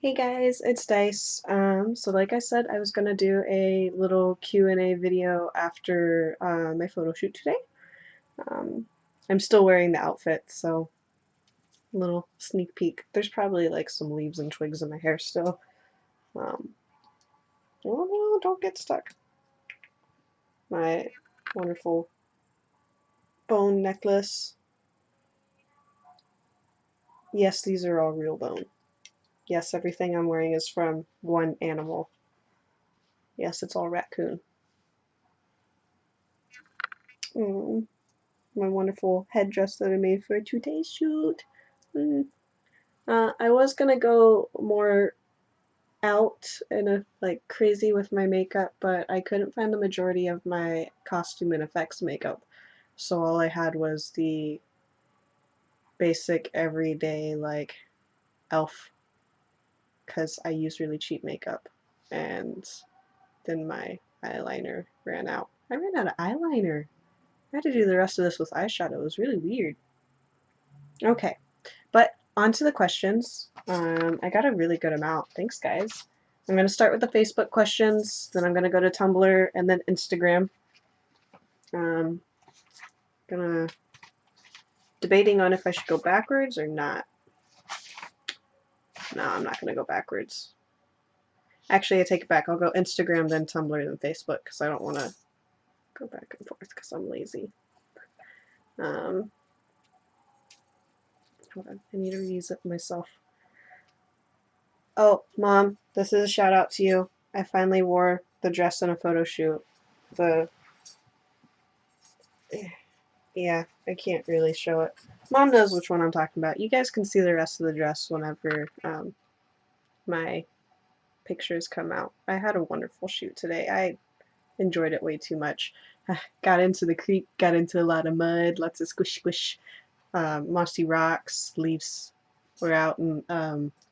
Hey guys, it's Dice. So like I said, I was gonna do a little Q&A video after my photo shoot today. Um, I'm still wearing the outfit, so little sneak peek. There's probably like some leaves and twigs in my hair still. Um, oh no, don't get stuck. My wonderful bone necklace. Yes, these are all real bone. Yes, everything I'm wearing is from one animal. Yes, it's all raccoon. Mm, my wonderful headdress that I made for today's shoot. Mm. I was gonna go more out and like crazy with my makeup, but I couldn't find the majority of my costume and effects makeup. So all I had was the basic everyday like elf because I use really cheap makeup. And then my eyeliner ran out. I ran out of eyeliner. I had to do the rest of this with eyeshadow. It was really weird. Okay, but on to the questions. I got a really good amount. Thanks, guys. I'm going to start with the Facebook questions, then I'm going to go to Tumblr, and then Instagram. Um, gonna debating on if I should go backwards or not. No, I'm not going to go backwards. Actually, I take it back. I'll go Instagram, then Tumblr, then Facebook, because I don't want to go back and forth because I'm lazy. Um, Hold on. I need to reuse it myself. Oh, Mom, this is a shout out to you. I finally wore the dress in a photo shoot. The Yeah, I can't really show it. Mom knows which one I'm talking about. You guys can see the rest of the dress whenever my pictures come out. I had a wonderful shoot today. I enjoyed it way too much. Got into the creek, got into a lot of mud, lots of squish squish, mossy rocks, leaves were out in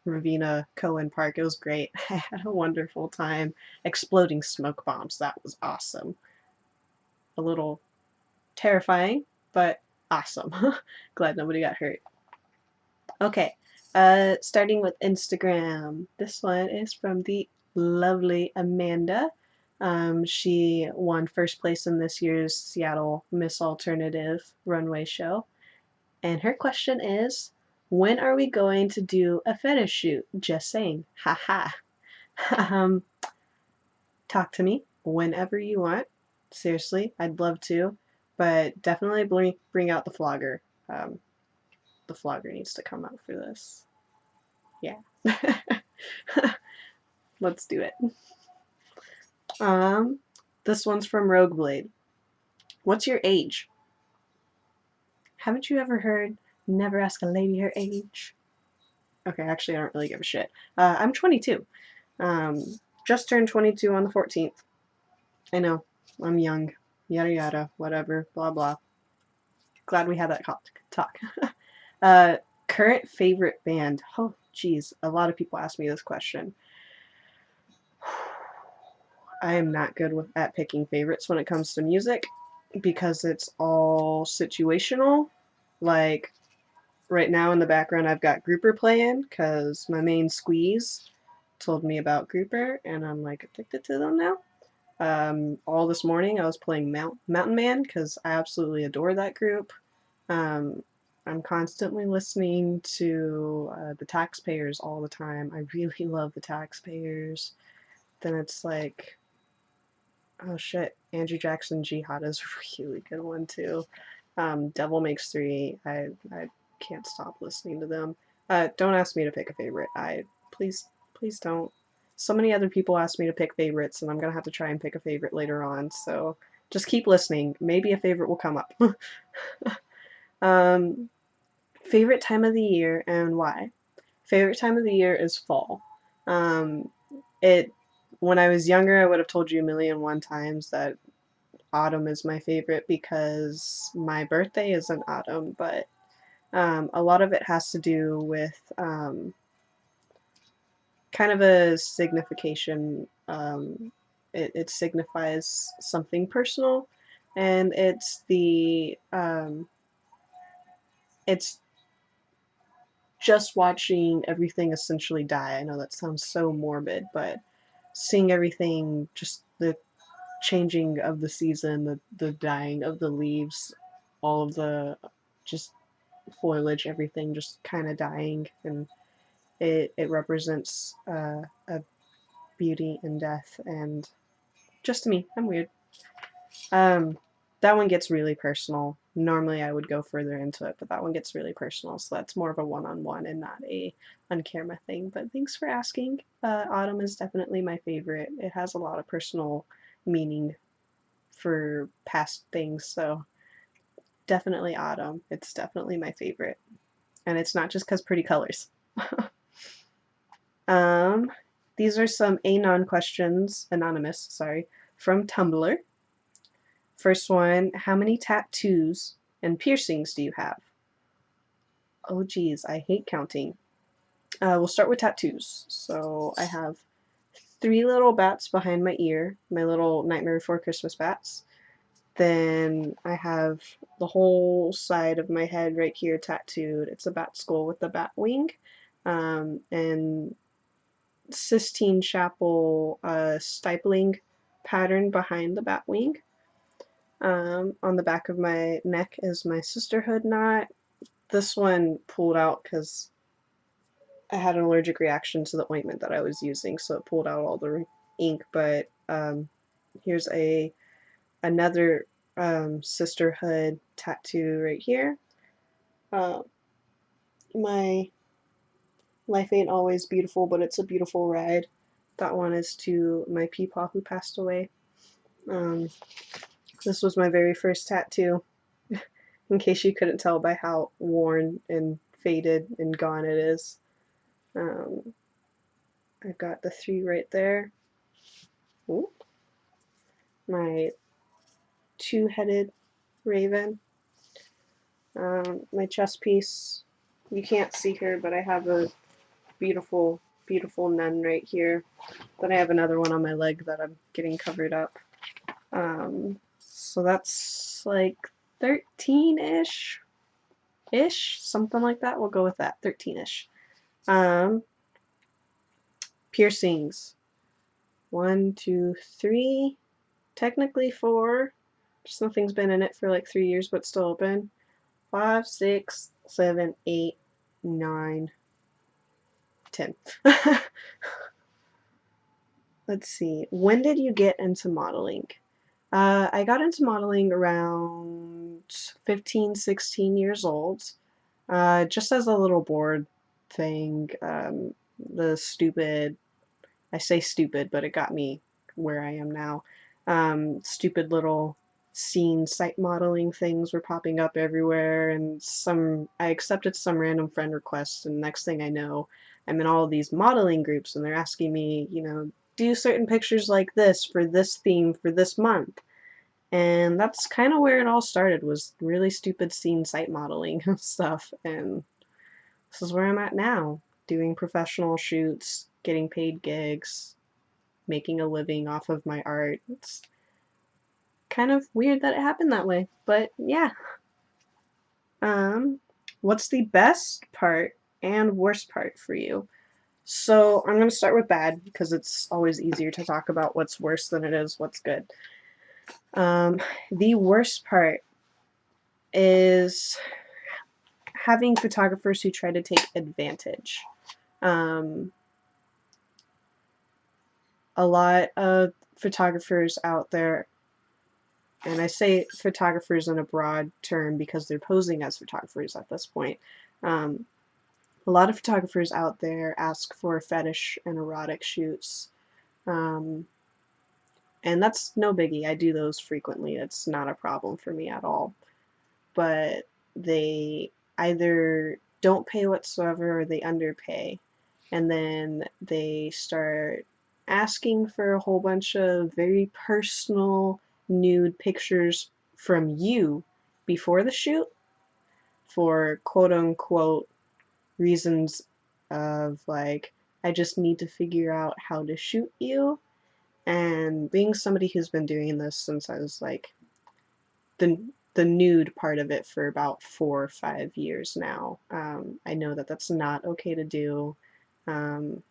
Ravina Cohen Park. It was great. I had a wonderful time exploding smoke bombs. That was awesome. A little terrifying, but awesome. Glad nobody got hurt. Okay, starting with Instagram. This one is from the lovely Amanda. She won first place in this year's Seattle Miss Alternative runway show. And her question is, when are we going to do a fetish shoot? Just saying. Haha. um, Talk to me whenever you want. Seriously, I'd love to. But definitely bring out the flogger. Um, the flogger needs to come out for this. Yeah. Let's do it. Um, this one's from Rogueblade. What's your age? Haven't you ever heard never ask a lady her age? Okay, actually, I don't really give a shit. I'm 22. Um, just turned 22 on the 14th. I know, I'm young. Yada yada, whatever, blah blah. Glad we had that talk. uh, Current favorite band? Oh, geez, a lot of people ask me this question. I am not good at picking favorites when it comes to music because it's all situational. Like right now in the background, I've got Grouper playing because my main squeeze told me about Grouper, and I'm like addicted to them now. All this morning, I was playing Mountain Man because I absolutely adore that group. Um, I'm constantly listening to the Taxpayers all the time. I really love the Taxpayers. Then it's like, oh shit, Andrew Jackson Jihad is a really good one too. Devil Makes Three. I can't stop listening to them. Don't ask me to pick a favorite. Please don't. So many other people ask me to pick favorites, and I'm gonna have to try and pick a favorite later on. So just keep listening. Maybe a favorite will come up. um, Favorite time of the year and why? Favorite time of the year is fall. Um, it When I was younger, I would have told you a million one times that autumn is my favorite because my birthday is in autumn, but a lot of it has to do with kind of a signification. It signifies something personal, and it's just watching everything essentially die. I know that sounds so morbid, but seeing everything, just the changing of the season, the dying of the leaves, all of the just foliage, everything just kind of dying, and it represents a beauty and death, and just to me, I'm weird. Um, that one gets really personal. Normally I would go further into it, but that one gets really personal, so that's more of a one-on-one and not a on-camera thing. But thanks for asking. Autumn is definitely my favorite. It has a lot of personal meaning for past things, so definitely autumn. It's definitely my favorite. And it's not just because pretty colors. um, these are some Anon questions, anonymous, sorry, from Tumblr. First one, how many tattoos and piercings do you have? Oh geez, I hate counting. We'll start with tattoos. So I have 3 little bats behind my ear, my little Nightmare Before Christmas bats. Then I have the whole side of my head right here tattooed. It's a bat skull with a bat wing. And Sistine Chapel stippling pattern behind the bat wing. On the back of my neck is my sisterhood knot. This one pulled out because I had an allergic reaction to the ointment that I was using, so it pulled out all the ink. But here's another sisterhood tattoo right here. My life ain't always beautiful, but it's a beautiful ride. That one is to my peepaw who passed away. Um, this was my very first tattoo, in case you couldn't tell by how worn and faded and gone it is. I've got the 3 right there. Ooh. My 2-headed raven. My chest piece. You can't see her, but I have a beautiful, beautiful nun right here. Then I have another one on my leg that I'm getting covered up. So that's like 13-ish, something like that. We'll go with that, 13-ish. Piercings. 1, 2, 3, technically 4. Just nothing's been in it for like 3 years, but still open. 5, 6, 7, 8, 9, 10. Let's see. When did you get into modeling? I got into modeling around 15, 16 years old. Just as a little bored thing. The stupid, I say stupid, but it got me where I am now. Stupid little scene site modeling things were popping up everywhere, and I accepted some random friend requests, and next thing I know, I'm in all of these modeling groups, and they're asking me, do certain pictures like this for this theme for this month. And that's kind of where it all started, was really stupid scene site modeling stuff, and this is where I'm at now, doing professional shoots, getting paid gigs, making a living off of my art. It's kind of weird that it happened that way, but yeah. What's the best part and worst part for you? So I'm going to start with bad because it's always easier to talk about what's worse than it is what's good. The worst part is having photographers who try to take advantage. A lot of photographers out there, and I say photographers in a broad term because they're posing as photographers at this point. A lot of photographers out there ask for fetish and erotic shoots. And that's no biggie. I do those frequently. It's not a problem for me at all. But they either don't pay whatsoever or they underpay. And then they start asking for a whole bunch of very personal nude pictures from you before the shoot for quote unquote reasons of like, I just need to figure out how to shoot you. And being somebody who's been doing this since I was like the the nude part of it for about 4 or 5 years now. I know that that's not okay to do. Um,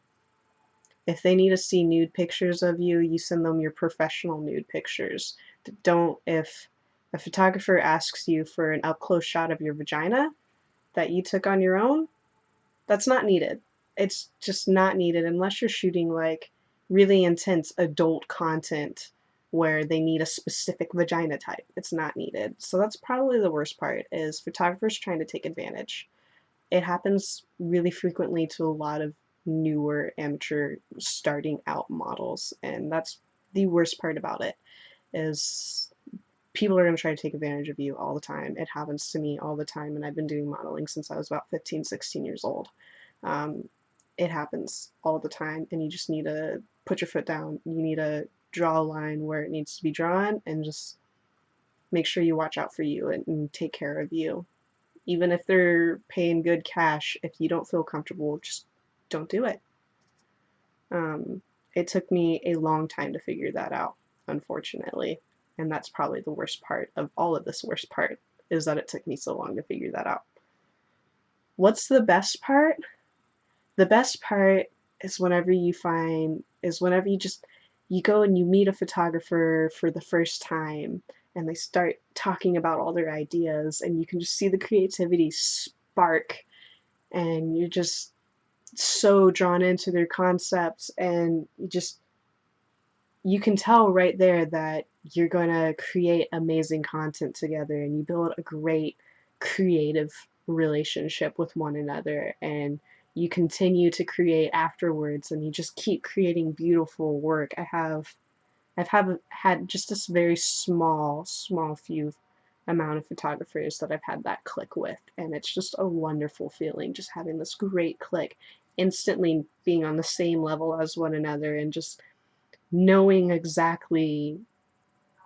if they need to see nude pictures of you, you send them your professional nude pictures. Don't, if a photographer asks you for an up close shot of your vagina that you took on your own, that's not needed. It's just not needed unless you're shooting like really intense adult content where they need a specific vagina type. It's not needed. So that's probably the worst part is photographers trying to take advantage. It happens really frequently to a lot of newer amateur starting out models, and that's the worst part about it is people are going to try to take advantage of you all the time. It happens to me all the time, and I've been doing modeling since I was about 15, 16 years old. Um, it happens all the time, and you just need to put your foot down. You need to draw a line where it needs to be drawn, and just make sure you watch out for you and take care of you. Even if they're paying good cash, if you don't feel comfortable, just don't do it. Um, it took me a long time to figure that out, unfortunately. And that's probably the worst part of all of this worst part, is that it took me so long to figure that out. What's the best part? The best part is whenever you just you go and you meet a photographer for the first time and they start talking about all their ideas and you can just see the creativity spark and you're just so drawn into their concepts and you can tell right there that you're going to create amazing content together and you build a great creative relationship with one another and you continue to create afterwards and you just keep creating beautiful work. I've had just this very small few amount of photographers that I've had that click with, and it's just a wonderful feeling just having this great click, instantly being on the same level as one another and just knowing exactly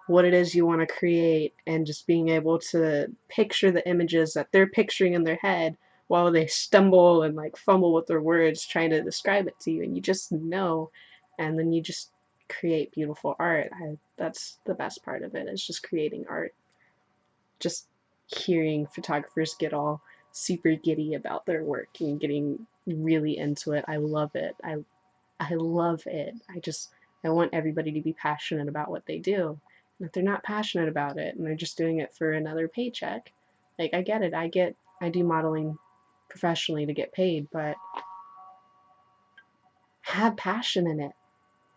what it is you want to create and just being able to picture the images that they're picturing in their head while they stumble and like fumble with their words trying to describe it to you and you just know and then you just create beautiful art. That's the best part of it is just creating art. Just hearing photographers get all super giddy about their work and getting really into it. I love it. I love it. I want everybody to be passionate about what they do. And if they're not passionate about it and they're just doing it for another paycheck, like I get it. I do modeling professionally to get paid, but have passion in it.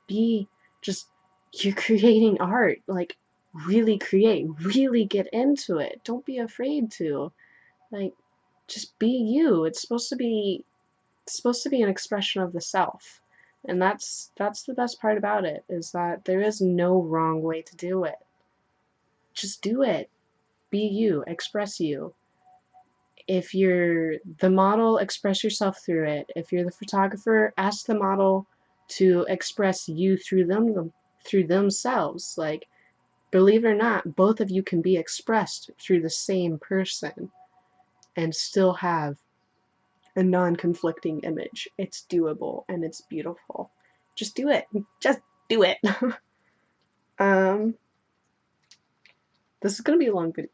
Be just you're creating art. Like really create, really get into it. Don't be afraid to. Like just be you. It's supposed to be an expression of the self. And that's the best part about it is that there is no wrong way to do it. Just do it. Be you, express you. If you're the model, express yourself through it. If you're the photographer, ask the model to express you through themselves. Like believe it or not, both of you can be expressed through the same person and still have a non-conflicting image. It's doable and it's beautiful. Just do it. Just do it. um, this is gonna be a long video.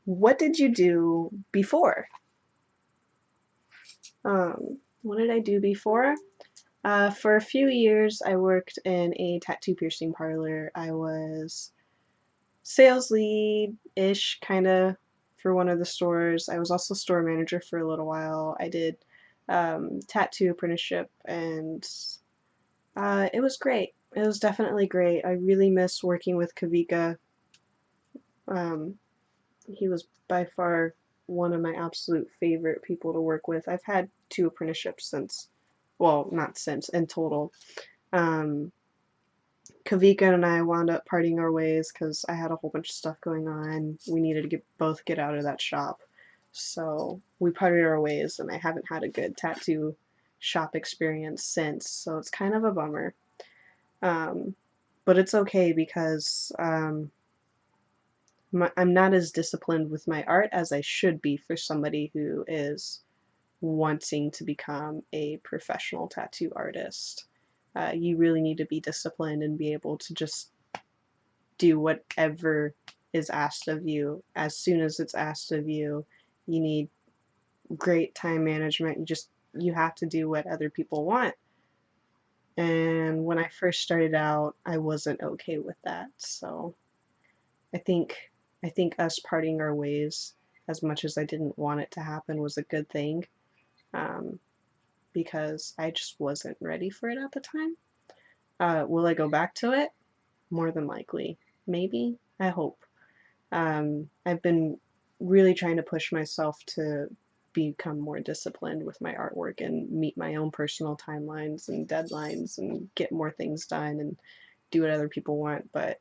What did you do before? What did I do before? For a few years, I worked in a tattoo piercing parlor. I was sales lead-ish, kind of, for one of the stores. I was also store manager for a little while. I did tattoo apprenticeship, and it was great. It was definitely great. I really miss working with Kavika. Um, he was by far one of my absolute favorite people to work with. I've had 2 apprenticeships since, well, not since, in total. Um, Kavika and I wound up parting our ways because I had a whole bunch of stuff going on. We needed to both get out of that shop. So we parted our ways, and I haven't had a good tattoo shop experience since. So it's kind of a bummer. But it's okay because I'm not as disciplined with my art as I should be for somebody who is wanting to become a professional tattoo artist. You really need to be disciplined and be able to just do whatever is asked of you. As soon as it's asked of you, you need great time management. You have to do what other people want. And when I first started out, I wasn't okay with that. So I think I think us parting our ways, as much as I didn't want it to happen, was a good thing, um, because I just wasn't ready for it at the time. Will I go back to it? More than likely. Maybe. I hope. I've been really trying to push myself to become more disciplined with my artwork and meet my own personal timelines and deadlines and get more things done and do what other people want, but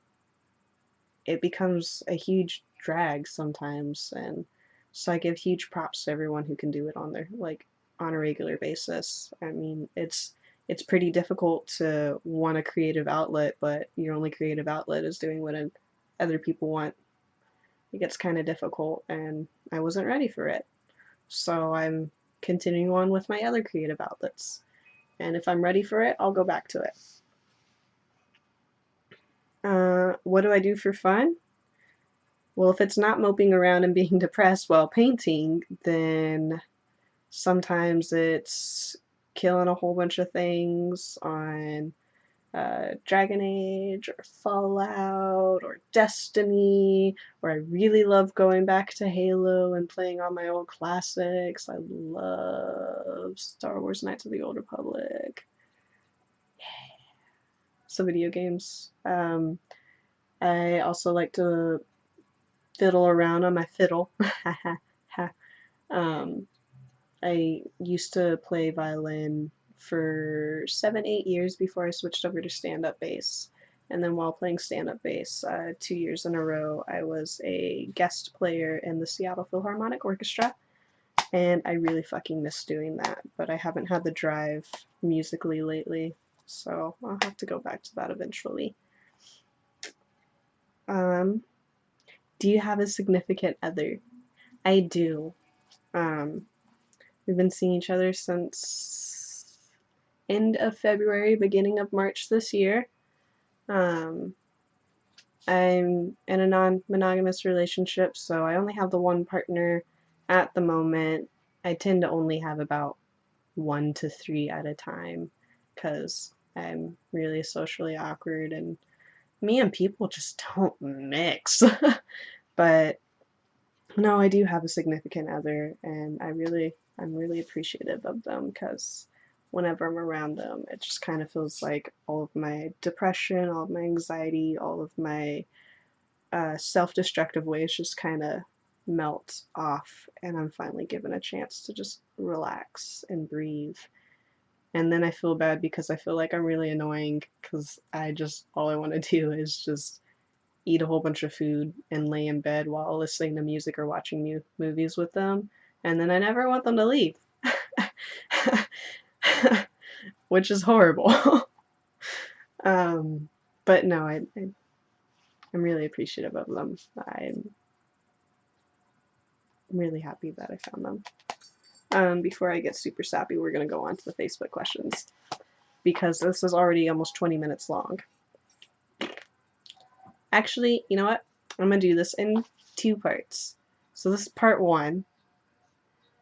it becomes a huge drag sometimes, and so I give huge props to everyone who can do it on their on a regular basis. I mean, it's pretty difficult to want a creative outlet, but your only creative outlet is doing what other people want. It gets kind of difficult, and I wasn't ready for it. So I'm continuing on with my other creative outlets. And if I'm ready for it, I'll go back to it. What do I do for fun? Well, if it's not moping around and being depressed while painting, then sometimes it's killing a whole bunch of things on Dragon Age or Fallout or Destiny, or I really love going back to Halo and playing on my old classics. I love Star Wars Knights of the Old Republic. So video games. I also like to fiddle around on my fiddle. um, I used to play violin for 7, 8 years before I switched over to stand-up bass. And then while playing stand-up bass, 2 years in a row, I was a guest player in the Seattle Philharmonic Orchestra. And I really fucking miss doing that, but I haven't had the drive musically lately, so I'll have to go back to that eventually. Um, do you have a significant other? I do. Um, we've been seeing each other since end of February, beginning of March this year. Um, I'm in a non-monogamous relationship, so I only have the one partner at the moment. I tend to only have about 1 to 3 at a time because I'm really socially awkward and me and people just don't mix. But no, I do have a significant other, and I'm really appreciative of them because whenever I'm around them, it just kind of feels like all of my depression, all of my anxiety, all of my self-destructive ways just kind of melt off, and I'm finally given a chance to just relax and breathe. And then I feel bad because I feel like I'm really annoying because all I want to do is just eat a whole bunch of food and lay in bed while listening to music or watching movies with them. And then I never want them to leave, which is horrible. um, but no, I'm really appreciative of them. I'm really happy that I found them. Before I get super sappy, we're going to go on to the Facebook questions because this is already almost 20 minutes long. Actually, you know what? I'm going to do this in 2 parts. So this is part 1.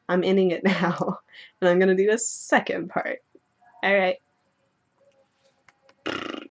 I'm ending it now, and I'm going to do a second part. Alright,